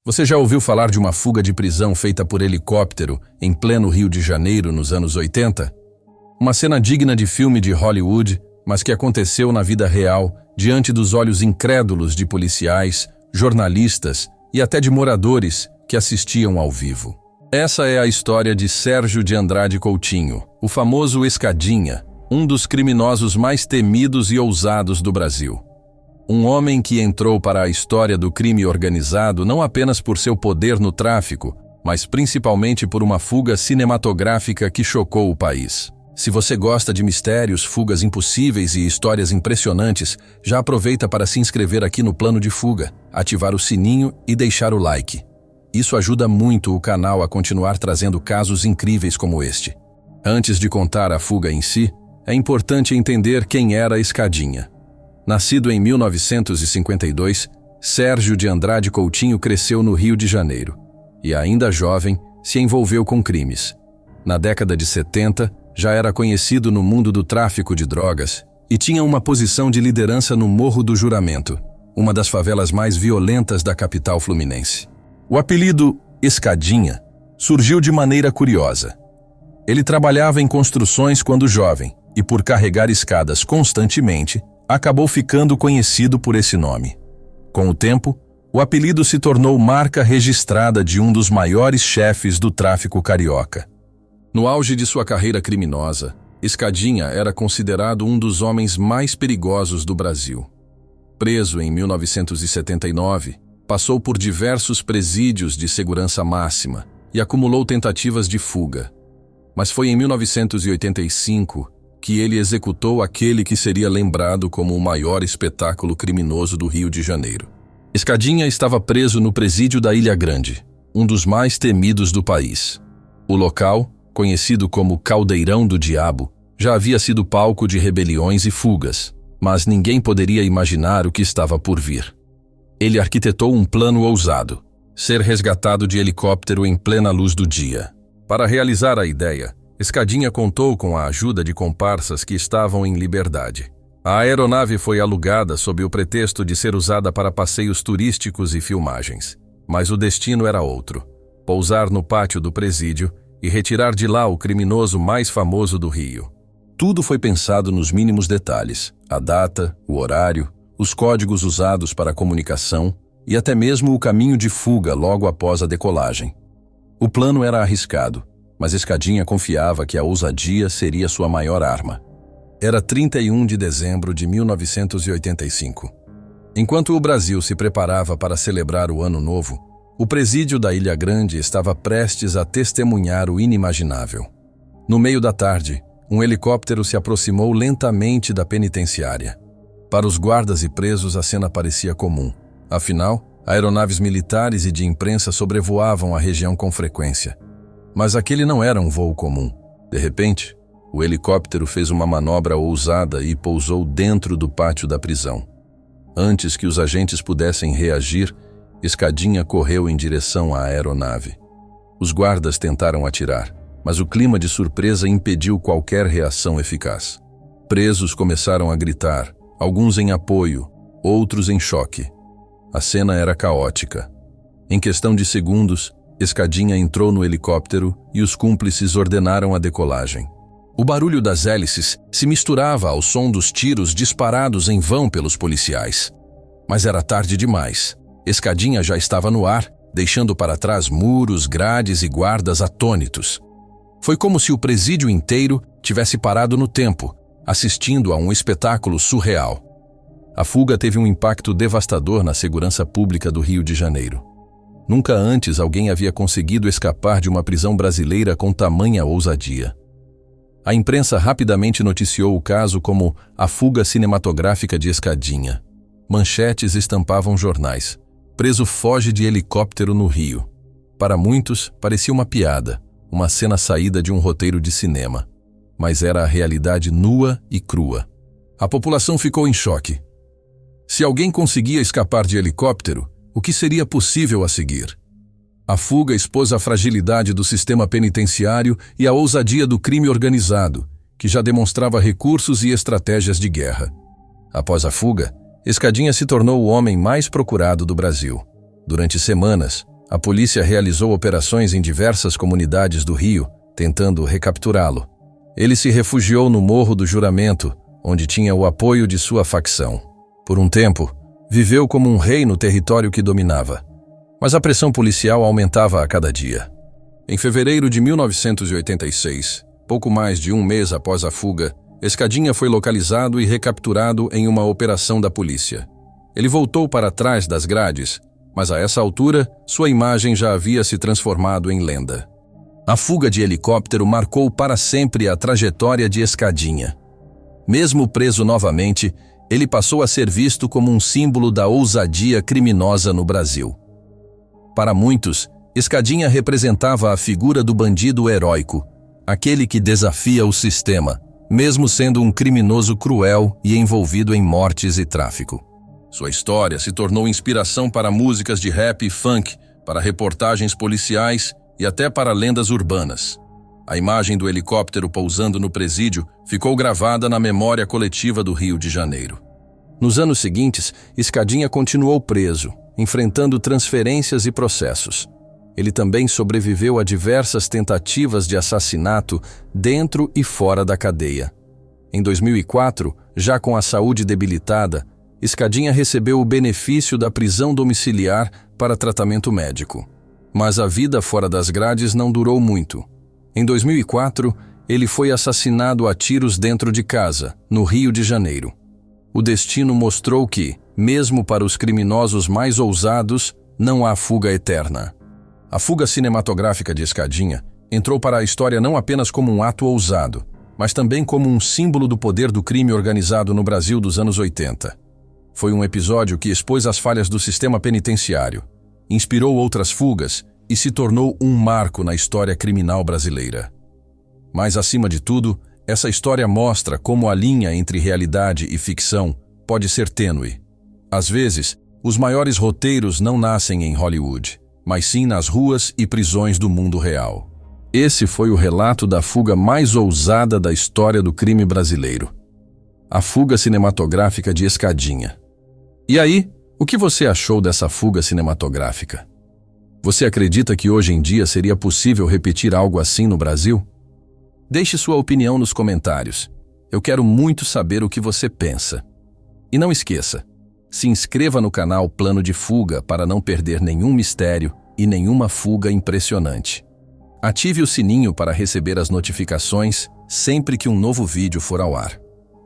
Você já ouviu falar de uma fuga de prisão feita por helicóptero em pleno Rio de Janeiro nos anos 80? Uma cena digna de filme de Hollywood, mas que aconteceu na vida real, diante dos olhos incrédulos de policiais, jornalistas e até de moradores que assistiam ao vivo. Essa é a história de Sérgio de Andrade Coutinho, o famoso Escadinha, um dos criminosos mais temidos e ousados do Brasil. Um homem que entrou para a história do crime organizado não apenas por seu poder no tráfico, mas principalmente por uma fuga cinematográfica que chocou o país. Se você gosta de mistérios, fugas impossíveis e histórias impressionantes, já aproveita para se inscrever aqui no Plano de Fuga, ativar o sininho e deixar o like. Isso ajuda muito o canal a continuar trazendo casos incríveis como este. Antes de contar a fuga em si, é importante entender quem era Escadinha. Nascido em 1952, Sérgio de Andrade Coutinho cresceu no Rio de Janeiro e, ainda jovem, se envolveu com crimes. Na década de 70, já era conhecido no mundo do tráfico de drogas e tinha uma posição de liderança no Morro do Juramento, uma das favelas mais violentas da capital fluminense. O apelido Escadinha surgiu de maneira curiosa. Ele trabalhava em construções quando jovem e, por carregar escadas constantemente, acabou ficando conhecido por esse nome. Com o tempo, o apelido se tornou marca registrada de um dos maiores chefes do tráfico carioca. No auge de sua carreira criminosa, Escadinha era considerado um dos homens mais perigosos do Brasil. Preso em 1979, passou por diversos presídios de segurança máxima e acumulou tentativas de fuga. Mas foi em 1985 que ele executou aquele que seria lembrado como o maior espetáculo criminoso do Rio de Janeiro. Escadinha estava preso no presídio da Ilha Grande, um dos mais temidos do país. O local, conhecido como Caldeirão do Diabo, já havia sido palco de rebeliões e fugas, mas ninguém poderia imaginar o que estava por vir. Ele arquitetou um plano ousado: ser resgatado de helicóptero em plena luz do dia. Para realizar a ideia, Escadinha contou com a ajuda de comparsas que estavam em liberdade. A aeronave foi alugada sob o pretexto de ser usada para passeios turísticos e filmagens. Mas o destino era outro: pousar no pátio do presídio e retirar de lá o criminoso mais famoso do Rio. Tudo foi pensado nos mínimos detalhes: a data, o horário, os códigos usados para a comunicação e até mesmo o caminho de fuga logo após a decolagem. O plano era arriscado, mas Escadinha confiava que a ousadia seria sua maior arma. Era 31 de dezembro de 1985. Enquanto o Brasil se preparava para celebrar o Ano Novo, o presídio da Ilha Grande estava prestes a testemunhar o inimaginável. No meio da tarde, um helicóptero se aproximou lentamente da penitenciária. Para os guardas e presos, a cena parecia comum. Afinal, aeronaves militares e de imprensa sobrevoavam a região com frequência. Mas aquele não era um voo comum. De repente, o helicóptero fez uma manobra ousada e pousou dentro do pátio da prisão. Antes que os agentes pudessem reagir, Escadinha correu em direção à aeronave. Os guardas tentaram atirar, mas o clima de surpresa impediu qualquer reação eficaz. Presos começaram a gritar, alguns em apoio, outros em choque. A cena era caótica. Em questão de segundos, Escadinha entrou no helicóptero e os cúmplices ordenaram a decolagem. O barulho das hélices se misturava ao som dos tiros disparados em vão pelos policiais. Mas era tarde demais. Escadinha já estava no ar, deixando para trás muros, grades e guardas atônitos. Foi como se o presídio inteiro tivesse parado no tempo, assistindo a um espetáculo surreal. A fuga teve um impacto devastador na segurança pública do Rio de Janeiro. Nunca antes alguém havia conseguido escapar de uma prisão brasileira com tamanha ousadia. A imprensa rapidamente noticiou o caso como a fuga cinematográfica de Escadinha. Manchetes estampavam jornais: preso foge de helicóptero no Rio. Para muitos, parecia uma piada, uma cena saída de um roteiro de cinema. Mas era a realidade nua e crua. A população ficou em choque. Se alguém conseguia escapar de helicóptero, o que seria possível a seguir? A fuga expôs a fragilidade do sistema penitenciário e a ousadia do crime organizado, que já demonstrava recursos e estratégias de guerra. Após a fuga, Escadinha se tornou o homem mais procurado do Brasil. Durante semanas, A polícia realizou operações em diversas comunidades do Rio, tentando recapturá-lo. Ele se refugiou no Morro do Juramento, onde tinha o apoio de sua facção. Por um tempo, viveu como um rei no território que dominava. Mas a pressão policial aumentava a cada dia. Em fevereiro de 1986, pouco mais de um mês após a fuga, Escadinha foi localizado e recapturado em uma operação da polícia. Ele voltou para trás das grades, mas a essa altura, sua imagem já havia se transformado em lenda. A fuga de helicóptero marcou para sempre a trajetória de Escadinha. Mesmo preso novamente, ele passou a ser visto como um símbolo da ousadia criminosa no Brasil. Para muitos, Escadinha representava a figura do bandido heróico, aquele que desafia o sistema, mesmo sendo um criminoso cruel e envolvido em mortes e tráfico. Sua história se tornou inspiração para músicas de rap e funk, para reportagens policiais e até para lendas urbanas. A imagem do helicóptero pousando no presídio ficou gravada na memória coletiva do Rio de Janeiro. Nos anos seguintes, Escadinha continuou preso, enfrentando transferências e processos. Ele também sobreviveu a diversas tentativas de assassinato dentro e fora da cadeia. Em 2004, já com a saúde debilitada, Escadinha recebeu o benefício da prisão domiciliar para tratamento médico. Mas a vida fora das grades não durou muito. Em 2004, ele foi assassinado a tiros dentro de casa, no Rio de Janeiro. O destino mostrou que, mesmo para os criminosos mais ousados, não há fuga eterna. A fuga cinematográfica de Escadinha entrou para a história não apenas como um ato ousado, mas também como um símbolo do poder do crime organizado no Brasil dos anos 80. Foi um episódio que expôs as falhas do sistema penitenciário, inspirou outras fugas e se tornou um marco na história criminal brasileira. Mas, acima de tudo, essa história mostra como a linha entre realidade e ficção pode ser tênue. Às vezes, os maiores roteiros não nascem em Hollywood, mas sim nas ruas e prisões do mundo real. Esse foi o relato da fuga mais ousada da história do crime brasileiro. A fuga cinematográfica de Escadinha. E aí, o que você achou dessa fuga cinematográfica? Você acredita que hoje em dia seria possível repetir algo assim no Brasil? Deixe sua opinião nos comentários. Eu quero muito saber o que você pensa. E não esqueça, se inscreva no canal Plano de Fuga para não perder nenhum mistério e nenhuma fuga impressionante. Ative o sininho para receber as notificações sempre que um novo vídeo for ao ar.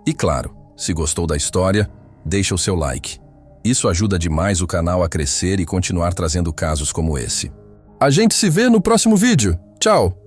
E claro, se gostou da história, deixa o seu like. Isso ajuda demais o canal a crescer e continuar trazendo casos como esse. A gente se vê no próximo vídeo. Tchau!